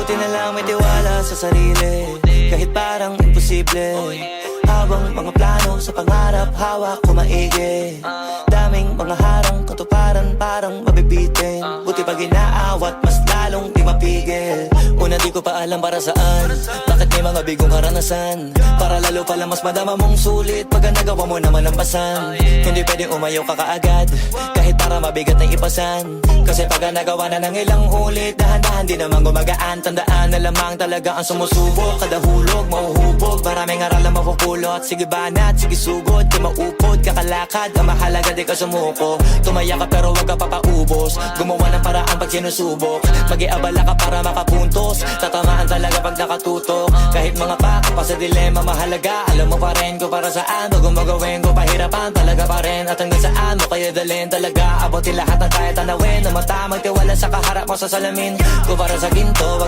Buti na lang may tiwala sa sarili, kahit parang imposible. Habang mga plano sa pangarap, hawak ko maigi. Daming mga harang, katuparan parang mabibitin. Buti pag inaawat, mas lalong di mapigil. Una di ko pa alam para saan, bakit may mga bigong karanasan. Para lalo pala mas madama mong sulit pag nagawa mo naman ang pasan. Hindi pwedeng umayaw ka kaagad, kahit para mabigat na ipasan. Kasi pag nagawa na ng ilang ulit, dahan-dahan di naman gumagaan. Tandaan na lamang talaga ang sumusubok, kada hulog mauhubog, maraming aral na makukulot. Sige banat, sige sugod, di maupod, kakalakad, ang mahalaga di ka sumuko. Tumaya ka pero wag ka papaubos, gumawa ng paraan pag sinusubok. Mag-iabala ka para makapuntos, tatamaan talaga pag nakatutok. Kahit mga paka pa sa dilema mahalaga, alam mo pa rin ko para saan. Bago magawin ko pahirapan talaga pa rin, at hanggang saan mo kaya dalhin talaga. Abutin lahat ng kaya tanawin, na mata magtiwala sa kaharap mo sa salamin ko para sa ginto.